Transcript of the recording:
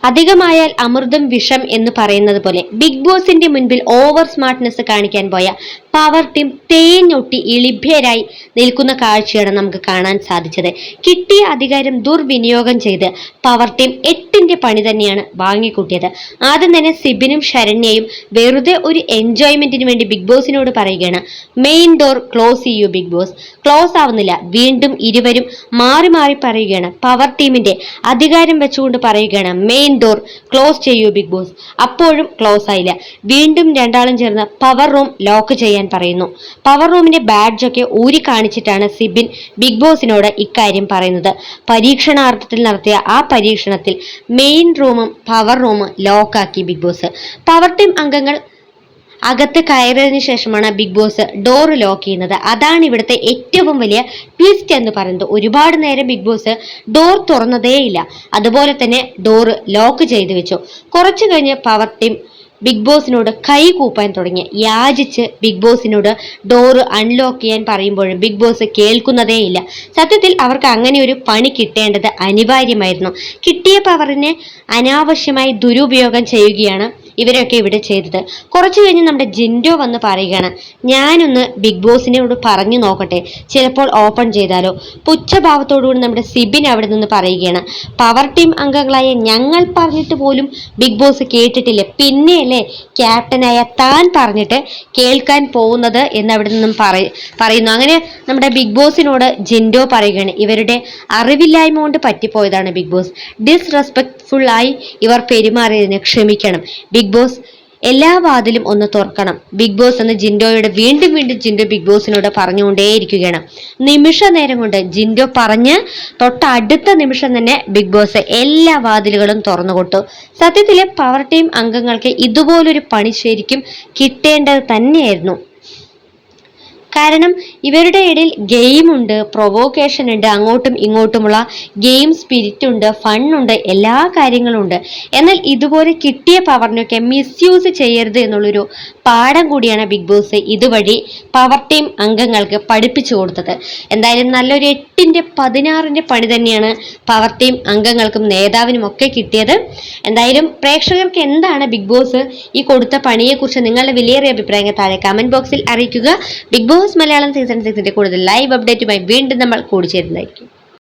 അധികമായാൽ അമൃതം വിഷം എന്ന് പറയുന്നത് പോലെ ബിഗ് ബോസിന്റെ മുൻപിൽ ഓവർ സ്മാർട്ട്നെസ് കാണിക്കാൻ പോയ പവർ ടീം തേഞ്ഞൊട്ടി ഇളിഭ്യരായി നിൽക്കുന്ന കാഴ്ചയാണ് നമുക്ക് കാണാൻ സാധിച്ചത്. കിട്ടിയ അധികാരം ദുർവിനിയോഗം ചെയ്ത് പവർ ടീം 8ന്റെ പണി തന്നെയാണ് വാങ്ങിക്കൂട്ടിയത്. ആദ്യം തന്നെ സിബിനും ശരണ്യയും വെറുതെ ഒരു എൻജോയ്മെന്റിന് വേണ്ടി ബിഗ് ബോസിനോട് പറയുകയാണ്, മെയിൻ ഡോർ ക്ലോസ് ചെയ്യൂ ബിഗ് ബോസ്. ക്ലോസ് ആവുന്നില്ല. വീണ്ടും ഇരുവരും മാറി മാറി പറയുകയാണ്. പവർ ടീമിന്റെ അധികാരം വെച്ചുകൊണ്ട് പറയുകയാണ്, മെയിൻ ഡോർ ക്ലോസ് ചെയ്യൂ ബിഗ് ബോസ്. അപ്പോഴും ക്ലോസ് ആയില്ല. വീണ്ടും രണ്ടാളും ചേർന്ന് പവർ റൂം ലോക്ക് ചെയ്യാൻ പറയുന്നു. പവർ റൂമിന്റെ ബാഡ്ജൊക്കെ ഊരി കാണിച്ചിട്ടാണ് സിബിൻ ബിഗ് ബോസിനോട് ഇക്കാര്യം പറയുന്നത്. പരീക്ഷണാർത്ഥത്തിൽ നടത്തിയ ആ പരീക്ഷണത്തിൽ മെയിൻ റൂമും പവർ റൂമും ലോക്കാക്കി ബിഗ് ബോസ്. പവർ ടീം അംഗങ്ങൾ അകത്ത് കയറിയതിനു ശേഷമാണ് ബിഗ് ബോസ് ഡോർ ലോക്ക് ചെയ്യുന്നത്. അതാണ് ഇവിടുത്തെ ഏറ്റവും വലിയ ട്വിസ്റ്റ് എന്ന് പറയുന്നത്. ഒരുപാട് നേരം ബിഗ് ബോസ് ഡോർ തുറന്നതേയില്ല. അതുപോലെ തന്നെ ഡോർ ലോക്ക് ചെയ്തു വെച്ചു. കുറച്ചു കഴിഞ്ഞ് പവർ ടീം ബിഗ് ബോസിനോട് കൈ കൂപ്പാൻ തുടങ്ങി. യാചിച്ച് ബിഗ് ബോസിനോട് ഡോറ് അൺലോക്ക് ചെയ്യാൻ പറയുമ്പോഴും ബിഗ് ബോസ് കേൾക്കുന്നതേയില്ല. സത്യത്തിൽ അവർക്ക് അങ്ങനെ ഒരു പണി കിട്ടേണ്ടത് അനിവാര്യമായിരുന്നു. കിട്ടിയ പവറിനെ അനാവശ്യമായി ദുരുപയോഗം ചെയ്യുകയാണ് ഇവരൊക്കെ ഇവിടെ ചെയ്തത്. കുറച്ചു കഴിഞ്ഞ് നമ്മുടെ ജിൻഡോ വന്ന് പറയുകയാണ്, ഞാനൊന്ന് ബിഗ് ബോസിനോട് പറഞ്ഞു നോക്കട്ടെ, ചിലപ്പോൾ ഓപ്പൺ ചെയ്താലോ. പുച്ഛഭാവത്തോടുകൂടി നമ്മുടെ സിബിൻ അവിടെ നിന്ന് പറയുകയാണ്, പവർ ടീം അംഗങ്ങളായ ഞങ്ങൾ പറഞ്ഞിട്ട് പോലും ബിഗ് ബോസ് കേട്ടിട്ടില്ല, പിന്നെയല്ലേ ക്യാപ്റ്റനായ താൻ പറഞ്ഞിട്ട് കേൾക്കാൻ പോകുന്നത് എന്ന് അവിടെ നിന്നും പറയുന്നു. അങ്ങനെ നമ്മുടെ ബിഗ് ബോസിനോട് ജിൻഡോ പറയുകയാണ്, ഇവരുടെ അറിവില്ലായ്മ കൊണ്ട് പറ്റിപ്പോയതാണ് ബിഗ് ബോസ്. ഡിസ്റെസ്പെക്ട്ഫുൾ ആയി ഇവർ പെരുമാറിയതിന് ക്ഷമിക്കണം. ബിഗ് ബോസ് എല്ലാ വാതിലും ഒന്ന് തുറക്കണം ബിഗ് ബോസ് എന്ന് ജിൻഡോയോട് വീണ്ടും ജിൻഡോ ബിഗ് ബോസിനോട് പറഞ്ഞുകൊണ്ടേയിരിക്കുകയാണ്. നിമിഷ നേരം കൊണ്ട് ജിൻഡോ പറഞ്ഞ് തൊട്ടടുത്ത നിമിഷം തന്നെ ബിഗ് ബോസ് എല്ലാ വാതിലുകളും തുറന്നു കൊടുത്തു. സത്യത്തിലെ പവർ ടീം അംഗങ്ങൾക്ക് ഇതുപോലൊരു പണി ശരിക്കും കിട്ടേണ്ടത് തന്നെയായിരുന്നു. കാരണം ഇവരുടെ ഇടയിൽ ഗെയിമുണ്ട്, പ്രൊവോക്കേഷൻ ഉണ്ട്, അങ്ങോട്ടും ഇങ്ങോട്ടുമുള്ള ഗെയിം സ്പിരിറ്റ് ഉണ്ട്, ഫണ്ണുണ്ട്, എല്ലാ കാര്യങ്ങളും ഉണ്ട്. എന്നാൽ ഇതുപോലെ കിട്ടിയ പവറിനൊക്കെ മിസ്യൂസ് ചെയ്യരുത് എന്നുള്ളൊരു പാഠം കൂടിയാണ് ബിഗ് ബോസ് ഇതുവഴി പവർ ടീം അംഗങ്ങൾക്ക് പഠിപ്പിച്ചു കൊടുത്തത്. എന്തായാലും നല്ലൊരു 8ന്റെ 16ന്റെ പണി തന്നെയാണ് പവർ ടീം അംഗങ്ങൾക്കും നേതാവിനും ഒക്കെ കിട്ടിയത്. എന്തായാലും പ്രേക്ഷകർക്ക് എന്താണ് ബിഗ് ബോസ് ഈ കൊടുത്ത പണിയെക്കുറിച്ച് നിങ്ങളുടെ വിലയേറിയ അഭിപ്രായങ്ങൾ താഴെ കമന്റ് ബോക്സിൽ അറിയിക്കുക. ബിഗ് ബോസ് മലയാളം സീസൺ 6ന്റെ കൂടുതൽ ലൈവ് അപ്ഡേറ്റുമായി വീണ്ടും നമ്മൾ കൂടിച്ചേരുന്നതായിരിക്കും.